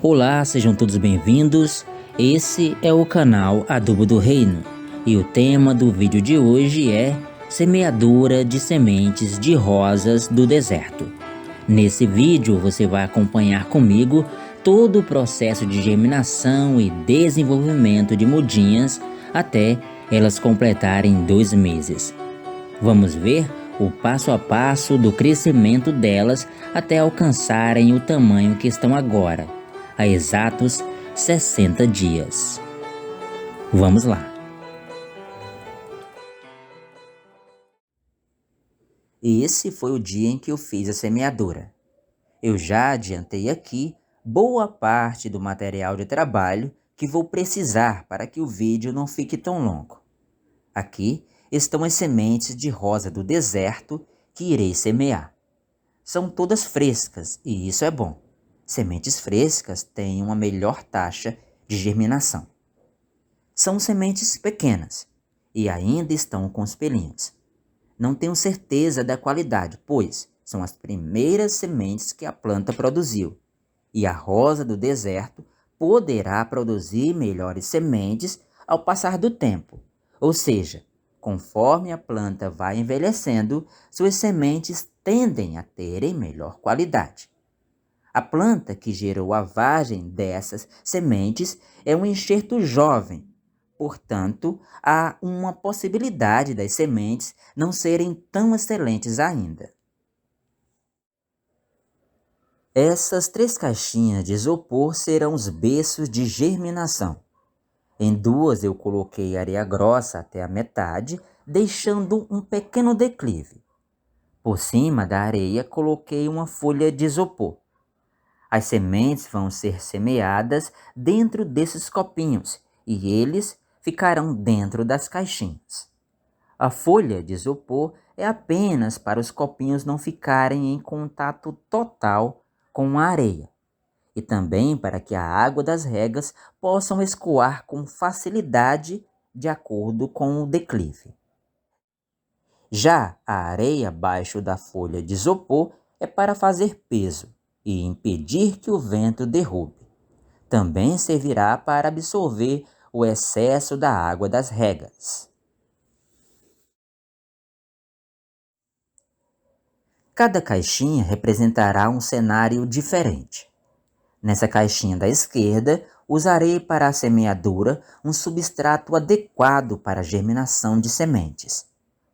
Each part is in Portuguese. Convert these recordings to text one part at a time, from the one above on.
Olá, sejam todos bem-vindos. Esse é o canal Adubo do Reino e o tema do vídeo de hoje é semeadura de sementes de rosas do deserto. Nesse vídeo você vai acompanhar comigo todo o processo de germinação e desenvolvimento de mudinhas até elas completarem 2 meses. Vamos ver o passo a passo do crescimento delas até alcançarem o tamanho que estão agora, há exatos 60 dias. Vamos lá! Esse foi o dia em que eu fiz a semeadura. Eu já adiantei aqui boa parte do material de trabalho que vou precisar para que o vídeo não fique tão longo. Aqui estão as sementes de rosa do deserto que irei semear. São todas frescas e isso é bom. Sementes frescas têm uma melhor taxa de germinação. São sementes pequenas e ainda estão com os pelinhos. Não tenho certeza da qualidade, pois são as primeiras sementes que a planta produziu. E a rosa do deserto poderá produzir melhores sementes ao passar do tempo. Ou seja, conforme a planta vai envelhecendo, suas sementes tendem a terem melhor qualidade. A planta que gerou a vagem dessas sementes é um enxerto jovem. Portanto, há uma possibilidade das sementes não serem tão excelentes ainda. Essas 3 caixinhas de isopor serão os berços de germinação. Em 2 eu coloquei areia grossa até a metade, deixando um pequeno declive. Por cima da areia coloquei uma folha de isopor. As sementes vão ser semeadas dentro desses copinhos e eles ficarão dentro das caixinhas. A folha de isopor é apenas para os copinhos não ficarem em contato total com a areia e também para que a água das regas possam escoar com facilidade de acordo com o declive. Já a areia abaixo da folha de isopor é para fazer peso e impedir que o vento derrube. Também servirá para absorver o excesso da água das regas. Cada caixinha representará um cenário diferente. Nessa caixinha da esquerda, usarei para a semeadura um substrato adequado para a germinação de sementes.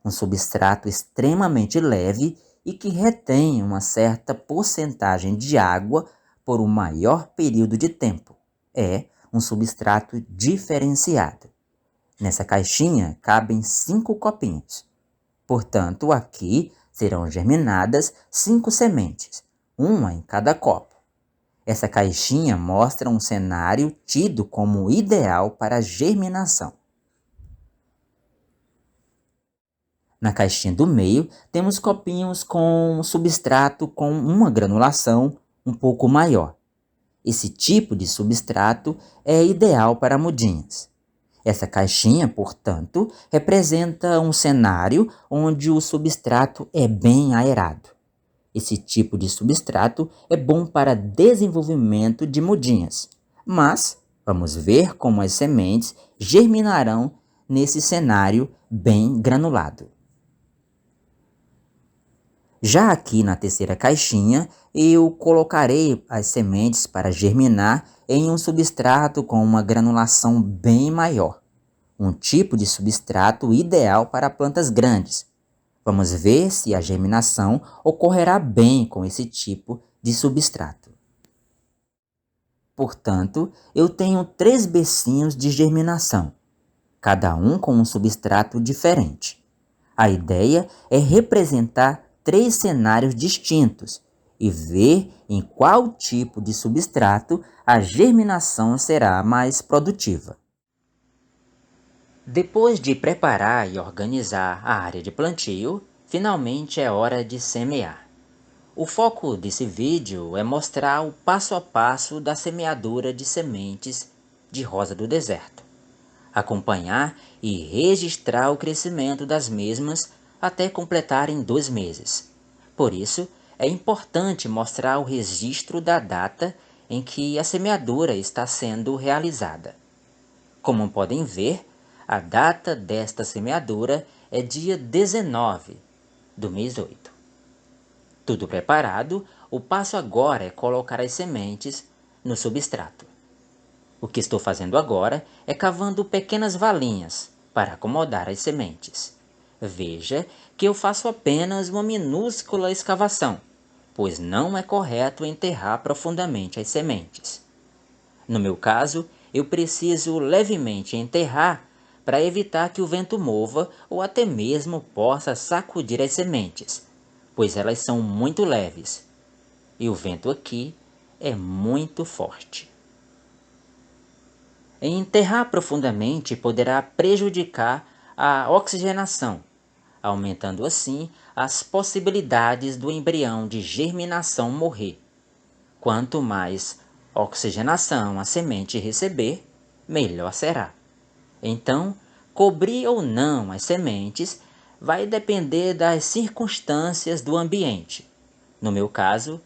Um substrato extremamente leve e que retém uma certa porcentagem de água por um maior período de tempo. É um substrato diferenciado. Nessa caixinha cabem 5 copinhos. Portanto, aqui serão germinadas 5 sementes, uma em cada copo. Essa caixinha mostra um cenário tido como ideal para a germinação. Na caixinha do meio, temos copinhos com substrato com uma granulação um pouco maior. Esse tipo de substrato é ideal para mudinhas. Essa caixinha, portanto, representa um cenário onde o substrato é bem aerado. Esse tipo de substrato é bom para desenvolvimento de mudinhas, mas vamos ver como as sementes germinarão nesse cenário bem granulado. Já aqui na terceira caixinha, eu colocarei as sementes para germinar em um substrato com uma granulação bem maior. Um tipo de substrato ideal para plantas grandes. Vamos ver se a germinação ocorrerá bem com esse tipo de substrato. Portanto, eu tenho 3 bercinhos de germinação, cada um com um substrato diferente. A ideia é representar 3 cenários distintos e ver em qual tipo de substrato a germinação será mais produtiva. Depois de preparar e organizar a área de plantio, finalmente é hora de semear. O foco desse vídeo é mostrar o passo a passo da semeadura de sementes de rosa do deserto, acompanhar e registrar o crescimento das mesmas até completarem 2 meses. Por isso, é importante mostrar o registro da data em que a semeadura está sendo realizada. Como podem ver, a data desta semeadura é dia 19 do mês 8. Tudo preparado, o passo agora é colocar as sementes no substrato. O que estou fazendo agora é cavando pequenas valinhas para acomodar as sementes. Veja que eu faço apenas uma minúscula escavação, pois não é correto enterrar profundamente as sementes. No meu caso, eu preciso levemente enterrar para evitar que o vento mova ou até mesmo possa sacudir as sementes, pois elas são muito leves e o vento aqui é muito forte. Enterrar profundamente poderá prejudicar a oxigenação, aumentando assim as possibilidades do embrião de germinação morrer. Quanto mais oxigenação a semente receber, melhor será. Então, cobrir ou não as sementes vai depender das circunstâncias do ambiente. No meu caso,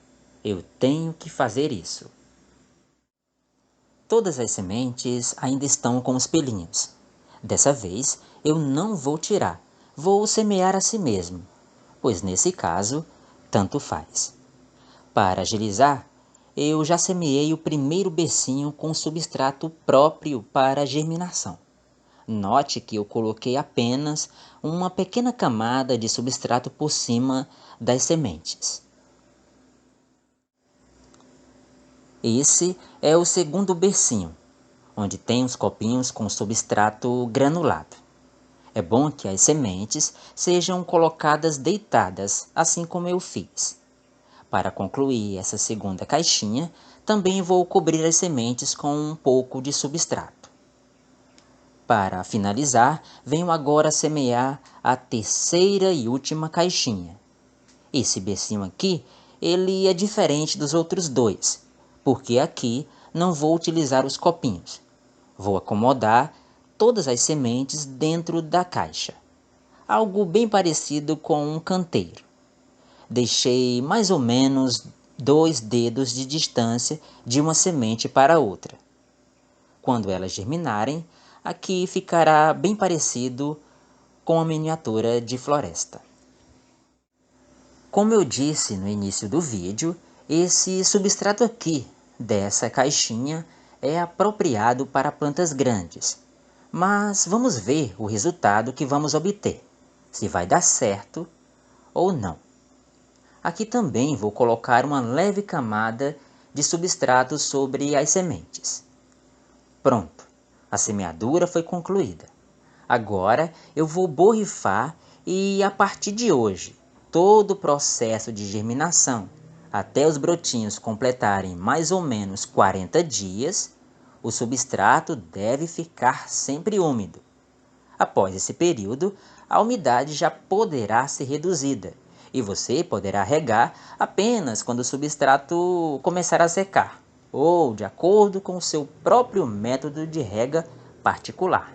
eu tenho que fazer isso. Todas as sementes ainda estão com os pelinhos. Dessa vez, eu não vou tirar, vou semear a si mesmo, pois nesse caso, tanto faz. Para agilizar, eu já semeei o primeiro becinho com substrato próprio para germinação. Note que eu coloquei apenas uma pequena camada de substrato por cima das sementes. Esse é o segundo bercinho, onde tem os copinhos com substrato granulado. É bom que as sementes sejam colocadas deitadas, assim como eu fiz. Para concluir essa segunda caixinha, também vou cobrir as sementes com um pouco de substrato. Para finalizar, venho agora semear a terceira e última caixinha. Esse becinho aqui, ele é diferente dos outros dois, porque aqui não vou utilizar os copinhos. Vou acomodar todas as sementes dentro da caixa. Algo bem parecido com um canteiro. Deixei mais ou menos 2 dedos de distância de uma semente para outra. Quando elas germinarem, aqui ficará bem parecido com a miniatura de floresta. Como eu disse no início do vídeo, esse substrato aqui dessa caixinha é apropriado para plantas grandes. Mas vamos ver o resultado que vamos obter, se vai dar certo ou não. Aqui também vou colocar uma leve camada de substrato sobre as sementes. Pronto, a semeadura foi concluída. Agora eu vou borrifar e a partir de hoje, todo o processo de germinação, até os brotinhos completarem mais ou menos 40 dias, o substrato deve ficar sempre úmido. Após esse período, a umidade já poderá ser reduzida e você poderá regar apenas quando o substrato começar a secar, ou de acordo com o seu próprio método de rega particular.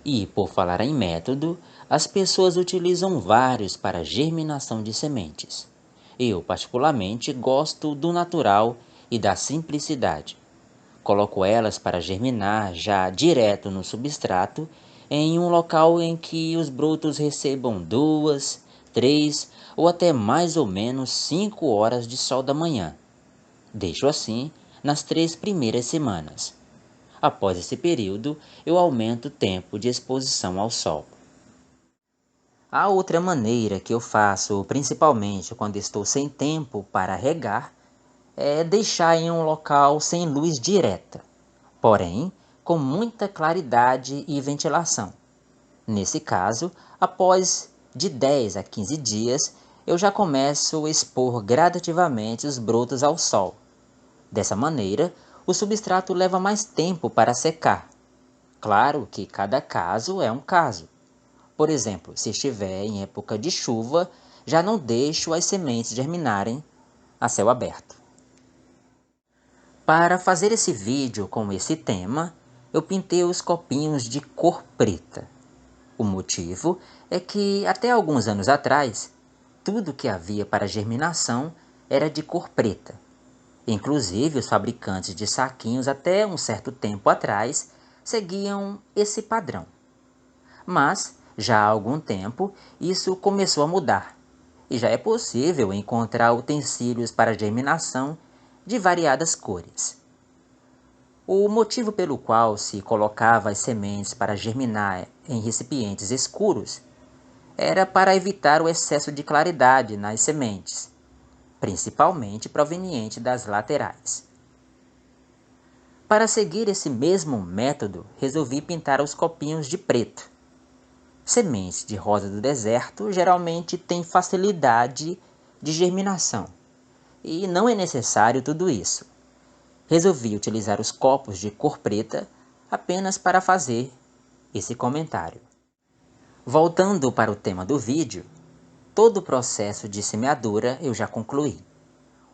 E por falar em método, as pessoas utilizam vários para germinação de sementes. Eu, particularmente, gosto do natural e da simplicidade. Coloco elas para germinar já direto no substrato, em um local em que os brotos recebam 2, 3 ou até mais ou menos 5 horas de sol da manhã. Deixo assim nas 3 primeiras semanas. Após esse período, eu aumento o tempo de exposição ao sol. A outra maneira que eu faço, principalmente quando estou sem tempo para regar, é deixar em um local sem luz direta, porém com muita claridade e ventilação. Nesse caso, após de 10 a 15 dias, eu já começo a expor gradativamente os brotos ao sol. Dessa maneira, o substrato leva mais tempo para secar. Claro que cada caso é um caso. Por exemplo, se estiver em época de chuva, já não deixo as sementes germinarem a céu aberto. Para fazer esse vídeo com esse tema, eu pintei os copinhos de cor preta. O motivo é que, até alguns anos atrás, tudo que havia para germinação era de cor preta. Inclusive, os fabricantes de saquinhos até um certo tempo atrás seguiam esse padrão. Mas, já há algum tempo, isso começou a mudar e já é possível encontrar utensílios para germinação de variadas cores. O motivo pelo qual se colocava as sementes para germinar em recipientes escuros era para evitar o excesso de claridade nas sementes, principalmente proveniente das laterais. Para seguir esse mesmo método, resolvi pintar os copinhos de preto. Sementes de rosa do deserto geralmente têm facilidade de germinação, e não é necessário tudo isso. Resolvi utilizar os copos de cor preta apenas para fazer esse comentário. Voltando para o tema do vídeo, todo o processo de semeadura eu já concluí.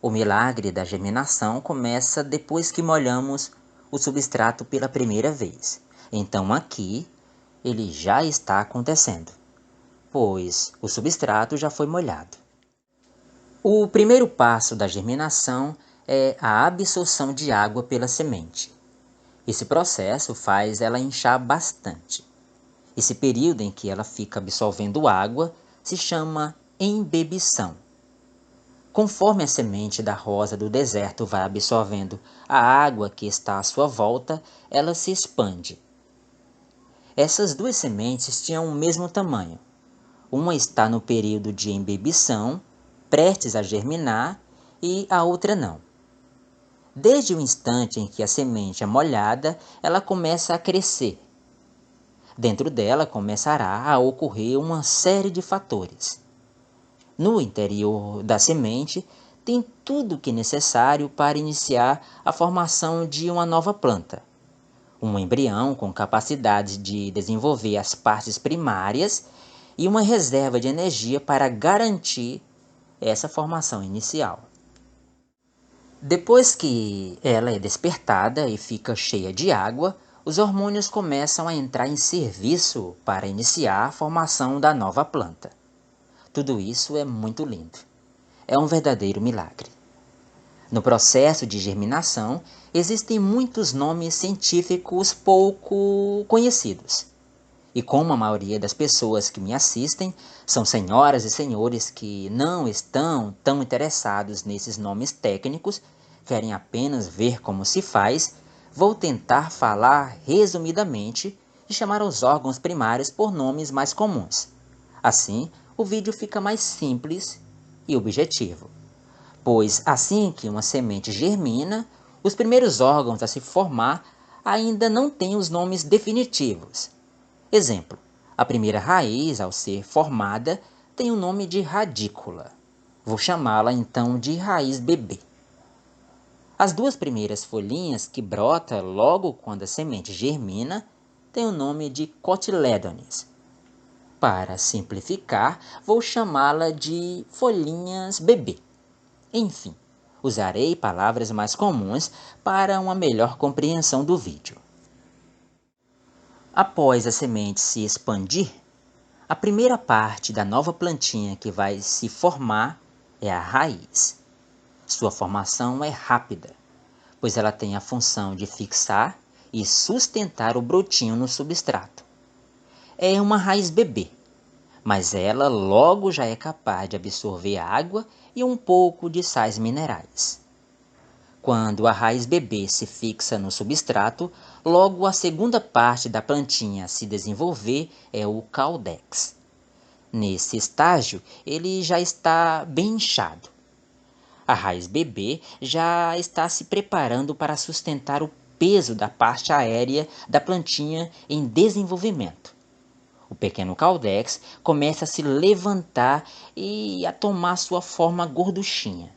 O milagre da germinação começa depois que molhamos o substrato pela primeira vez. Então aqui ele já está acontecendo, pois o substrato já foi molhado. O primeiro passo da germinação é a absorção de água pela semente. Esse processo faz ela inchar bastante. Esse período em que ela fica absorvendo água se chama embebição. Conforme a semente da rosa do deserto vai absorvendo a água que está à sua volta, ela se expande. Essas duas sementes tinham o mesmo tamanho. Uma está no período de embebição, prestes a germinar, e a outra não. Desde o instante em que a semente é molhada, ela começa a crescer. Dentro dela começará a ocorrer uma série de fatores. No interior da semente tem tudo o que é necessário para iniciar a formação de uma nova planta. Um embrião com capacidade de desenvolver as partes primárias e uma reserva de energia para garantir essa formação inicial. Depois que ela é despertada e fica cheia de água, os hormônios começam a entrar em serviço para iniciar a formação da nova planta. Tudo isso é muito lindo. É um verdadeiro milagre. No processo de germinação, existem muitos nomes científicos pouco conhecidos. E como a maioria das pessoas que me assistem são senhoras e senhores que não estão tão interessados nesses nomes técnicos, querem apenas ver como se faz, vou tentar falar resumidamente e chamar os órgãos primários por nomes mais comuns. Assim, o vídeo fica mais simples e objetivo, pois assim que uma semente germina, os primeiros órgãos a se formar ainda não têm os nomes definitivos. Exemplo, a primeira raiz, ao ser formada, tem o nome de radícula. Vou chamá-la então de raiz bebê. As duas primeiras folhinhas que brota logo quando a semente germina têm o nome de cotilédones. Para simplificar, vou chamá-la de folhinhas bebê. Enfim, usarei palavras mais comuns para uma melhor compreensão do vídeo. Após a semente se expandir, a primeira parte da nova plantinha que vai se formar é a raiz. Sua formação é rápida, pois ela tem a função de fixar e sustentar o brotinho no substrato. É uma raiz bebê, mas ela logo já é capaz de absorver água e um pouco de sais minerais. Quando a raiz bebê se fixa no substrato, logo a segunda parte da plantinha a se desenvolver é o caudex. Nesse estágio, ele já está bem inchado. A raiz bebê já está se preparando para sustentar o peso da parte aérea da plantinha em desenvolvimento. O pequeno caudex começa a se levantar e a tomar sua forma gorduchinha.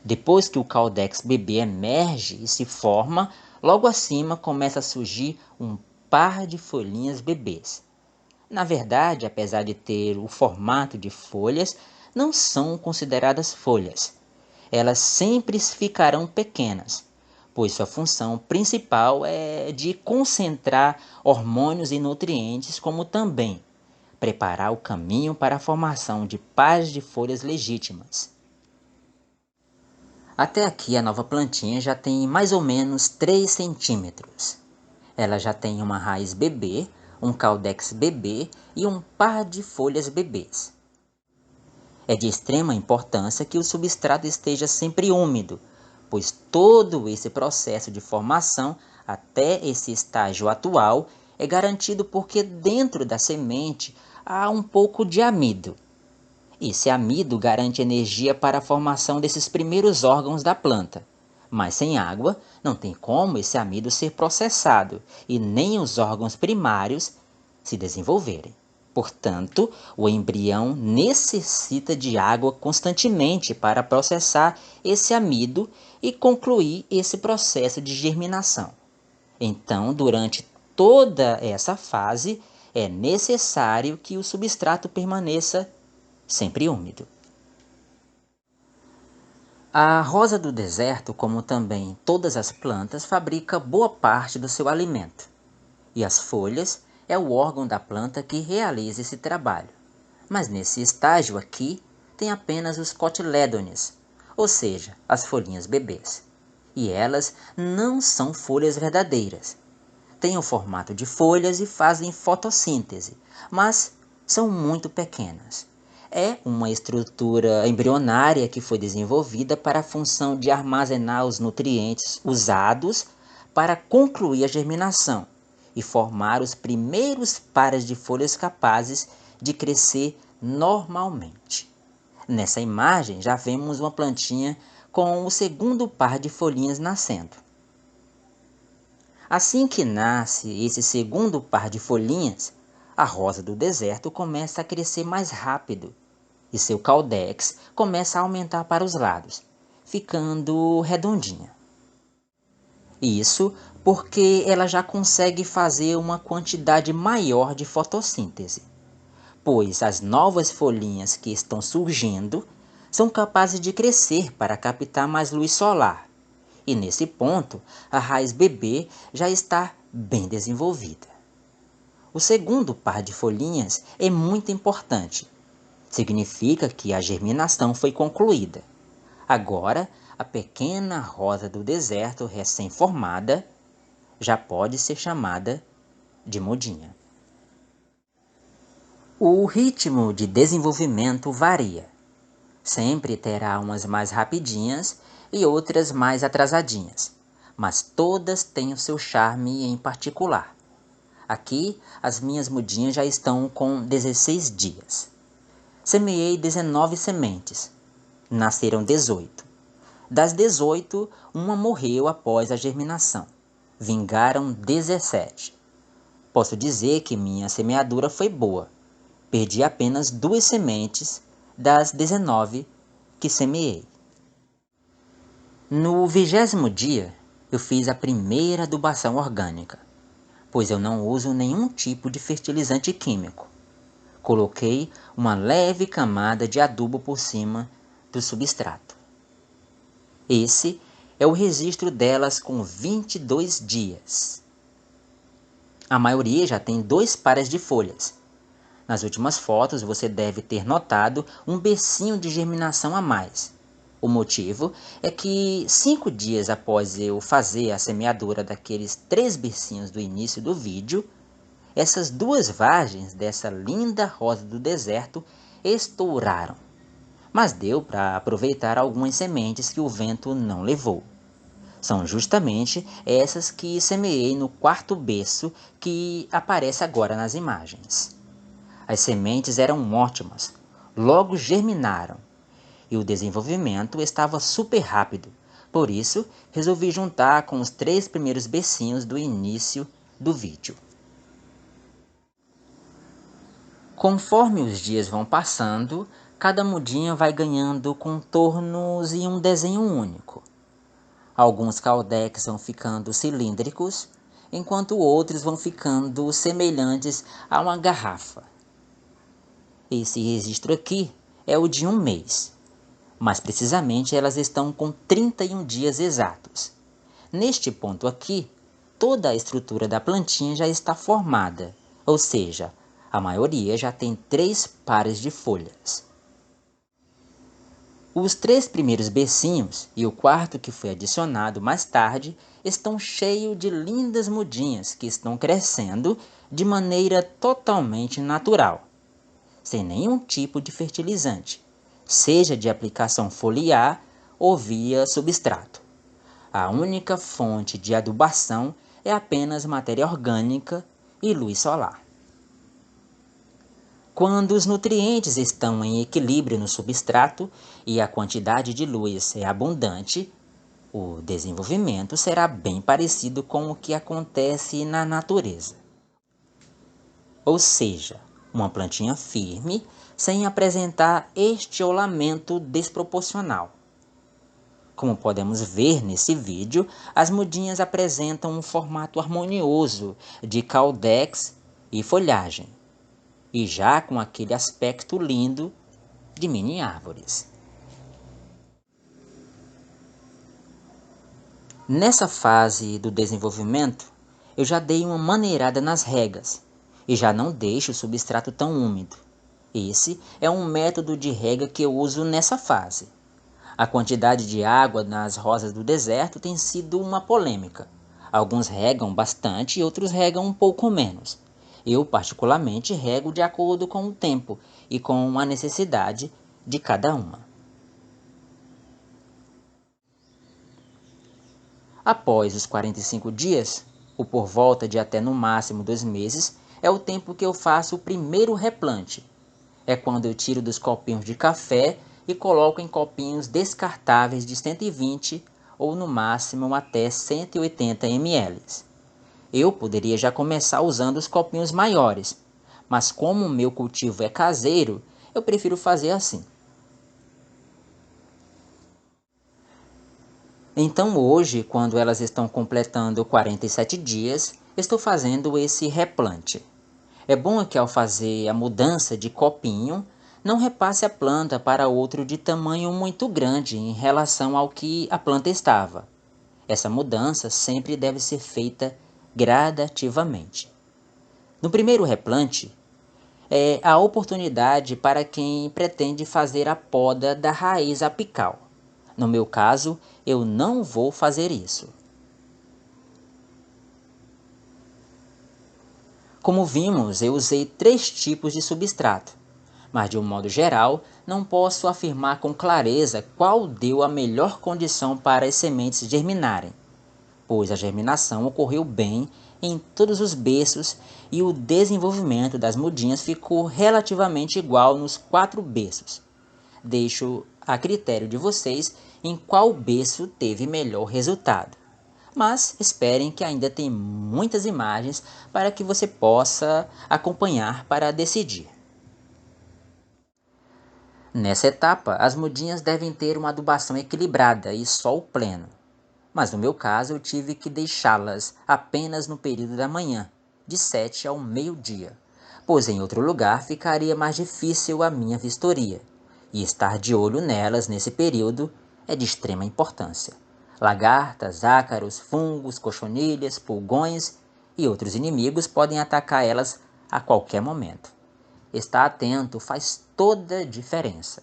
Depois que o caudex bebê emerge e se forma, logo acima começa a surgir um par de folhinhas bebês. Na verdade, apesar de ter o formato de folhas, não são consideradas folhas. Elas sempre ficarão pequenas, pois sua função principal é de concentrar hormônios e nutrientes, como também preparar o caminho para a formação de pares de folhas legítimas. Até aqui a nova plantinha já tem mais ou menos 3 centímetros. Ela já tem uma raiz bebê, um caudex bebê e um par de folhas bebês. É de extrema importância que o substrato esteja sempre úmido, pois todo esse processo de formação até esse estágio atual é garantido porque dentro da semente há um pouco de amido. Esse amido garante energia para a formação desses primeiros órgãos da planta. Mas sem água, não tem como esse amido ser processado e nem os órgãos primários se desenvolverem. Portanto, o embrião necessita de água constantemente para processar esse amido e concluir esse processo de germinação. Então, durante toda essa fase, é necessário que o substrato permaneça sempre úmido. A rosa do deserto, como também todas as plantas, fabrica boa parte do seu alimento. E as folhas é o órgão da planta que realiza esse trabalho. Mas nesse estágio aqui, tem apenas os cotilédones, ou seja, as folhinhas bebês. E elas não são folhas verdadeiras. Têm o formato de folhas e fazem fotossíntese, mas são muito pequenas. É uma estrutura embrionária que foi desenvolvida para a função de armazenar os nutrientes usados para concluir a germinação e formar os primeiros pares de folhas capazes de crescer normalmente. Nessa imagem já vemos uma plantinha com o segundo par de folhinhas nascendo. Assim que nasce esse segundo par de folhinhas, a rosa do deserto começa a crescer mais rápido e seu caudex começa a aumentar para os lados, ficando redondinha. Isso porque ela já consegue fazer uma quantidade maior de fotossíntese, pois as novas folhinhas que estão surgindo são capazes de crescer para captar mais luz solar. E nesse ponto, a raiz bebê já está bem desenvolvida. O segundo par de folhinhas é muito importante. Significa que a germinação foi concluída. Agora, a pequena rosa do deserto recém-formada já pode ser chamada de mudinha. O ritmo de desenvolvimento varia. Sempre terá umas mais rapidinhas e outras mais atrasadinhas, mas todas têm o seu charme em particular. Aqui, as minhas mudinhas já estão com 16 dias. Semeei 19 sementes. Nasceram 18. Das 18, uma morreu após a germinação. Vingaram 17. Posso dizer que minha semeadura foi boa. Perdi apenas 2 sementes das 19 que semeei. No 20º dia, eu fiz a primeira adubação orgânica, pois eu não uso nenhum tipo de fertilizante químico. Coloquei uma leve camada de adubo por cima do substrato. Esse é o registro delas com 22 dias. A maioria já tem 2 pares de folhas. Nas últimas fotos você deve ter notado um becinho de germinação a mais. O motivo é que 5 dias após eu fazer a semeadura daqueles 3 becinhos do início do vídeo, essas 2 vagens dessa linda rosa do deserto estouraram. Mas deu para aproveitar algumas sementes que o vento não levou. São justamente essas que semeei no 4º berço que aparece agora nas imagens. As sementes eram ótimas, logo germinaram, e o desenvolvimento estava super rápido. Por isso, resolvi juntar com os 3 primeiros becinhos do início do vídeo. Conforme os dias vão passando, cada mudinha vai ganhando contornos e um desenho único. Alguns caudex vão ficando cilíndricos, enquanto outros vão ficando semelhantes a uma garrafa. Esse registro aqui é o de 1 mês. Mais precisamente, elas estão com 31 dias exatos. Neste ponto aqui, toda a estrutura da plantinha já está formada, ou seja, a maioria já tem 3 pares de folhas. Os 3 primeiros becinhos e o quarto que foi adicionado mais tarde estão cheios de lindas mudinhas que estão crescendo de maneira totalmente natural, sem nenhum tipo de fertilizante, seja de aplicação foliar ou via substrato. A única fonte de adubação é apenas matéria orgânica e luz solar. Quando os nutrientes estão em equilíbrio no substrato e a quantidade de luz é abundante, o desenvolvimento será bem parecido com o que acontece na natureza. Ou seja, uma plantinha firme sem apresentar estiolamento desproporcional. Como podemos ver nesse vídeo, as mudinhas apresentam um formato harmonioso de caudex e folhagem, e já com aquele aspecto lindo de mini árvores. Nessa fase do desenvolvimento, eu já dei uma maneirada nas regas e já não deixo o substrato tão úmido. Esse é um método de rega que eu uso nessa fase. A quantidade de água nas rosas do deserto tem sido uma polêmica. Alguns regam bastante e outros regam um pouco menos. Eu, particularmente, rego de acordo com o tempo e com a necessidade de cada uma. Após os 45 dias, ou por volta de até no máximo 2 meses, é o tempo que eu faço o primeiro replante. É quando eu tiro dos copinhos de café e coloco em copinhos descartáveis de 120 ou no máximo até 180 ml. Eu poderia já começar usando os copinhos maiores, mas como o meu cultivo é caseiro, eu prefiro fazer assim. Então hoje, quando elas estão completando 47 dias, estou fazendo esse replante. É bom que ao fazer a mudança de copinho, não repasse a planta para outro de tamanho muito grande em relação ao que a planta estava. Essa mudança sempre deve ser feita gradativamente. No primeiro replante, é a oportunidade para quem pretende fazer a poda da raiz apical. No meu caso, eu não vou fazer isso. Como vimos, eu usei 3 tipos de substrato, mas de um modo geral, não posso afirmar com clareza qual deu a melhor condição para as sementes germinarem, pois a germinação ocorreu bem em todos os berços e o desenvolvimento das mudinhas ficou relativamente igual nos 4 berços. Deixo a critério de vocês em qual berço teve melhor resultado. Mas esperem que ainda tem muitas imagens para que você possa acompanhar para decidir. Nessa etapa, as mudinhas devem ter uma adubação equilibrada e sol pleno. Mas no meu caso eu tive que deixá-las apenas no período da manhã, de 7 ao meio-dia, pois em outro lugar ficaria mais difícil a minha vistoria, e estar de olho nelas nesse período é de extrema importância. Lagartas, ácaros, fungos, cochonilhas, pulgões e outros inimigos podem atacar elas a qualquer momento. Estar atento faz toda a diferença.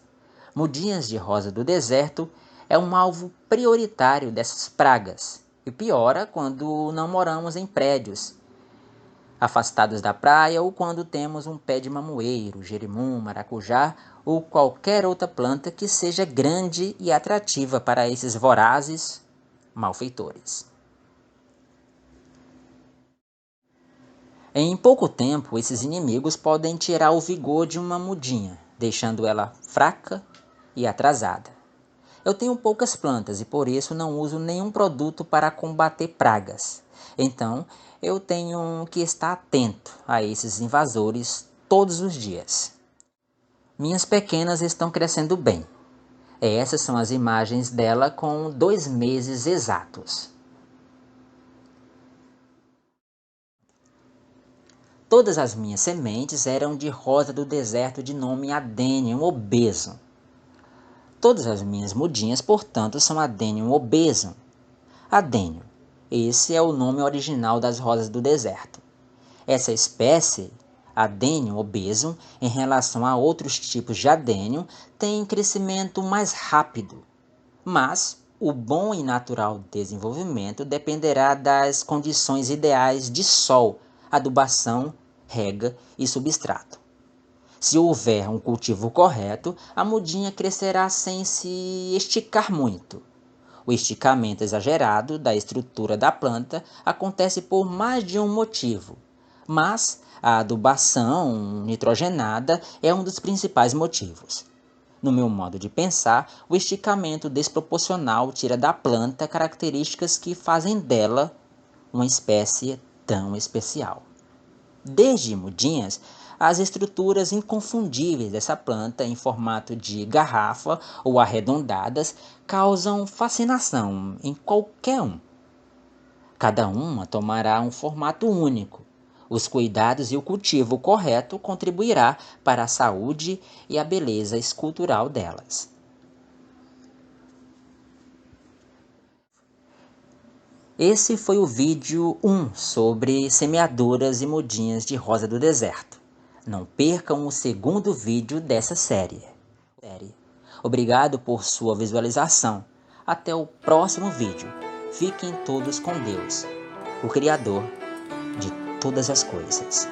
Mudinhas de rosa do deserto é um alvo prioritário dessas pragas, e piora quando não moramos em prédios afastados da praia ou quando temos um pé de mamoeiro, jerimum, maracujá ou qualquer outra planta que seja grande e atrativa para esses vorazes malfeitores. Em pouco tempo, esses inimigos podem tirar o vigor de uma mudinha, deixando ela fraca e atrasada. Eu tenho poucas plantas e por isso não uso nenhum produto para combater pragas. Então, eu tenho que estar atento a esses invasores todos os dias. Minhas pequenas estão crescendo bem. Essas são as imagens dela com 2 meses exatos. Todas as minhas sementes eram de rosa do deserto de nome Adenium obesum. Todas as minhas mudinhas, portanto, são Adenium obesum. Adênio. Esse é o nome original das rosas do deserto. Essa espécie, Adenium obesum, em relação a outros tipos de Adenium, tem crescimento mais rápido, mas o bom e natural desenvolvimento dependerá das condições ideais de sol, adubação, rega e substrato. Se houver um cultivo correto, a mudinha crescerá sem se esticar muito. O esticamento exagerado da estrutura da planta acontece por mais de um motivo, mas a adubação nitrogenada é um dos principais motivos. No meu modo de pensar, o esticamento desproporcional tira da planta características que fazem dela uma espécie tão especial. Desde mudinhas, as estruturas inconfundíveis dessa planta em formato de garrafa ou arredondadas causam fascinação em qualquer um. Cada uma tomará um formato único. Os cuidados e o cultivo correto contribuirá para a saúde e a beleza escultural delas. Esse foi o vídeo 1 sobre semeadoras e mudinhas de rosa do deserto. Não percam o segundo vídeo dessa série. Obrigado por sua visualização. Até o próximo vídeo. Fiquem todos com Deus, o Criador de todas as coisas.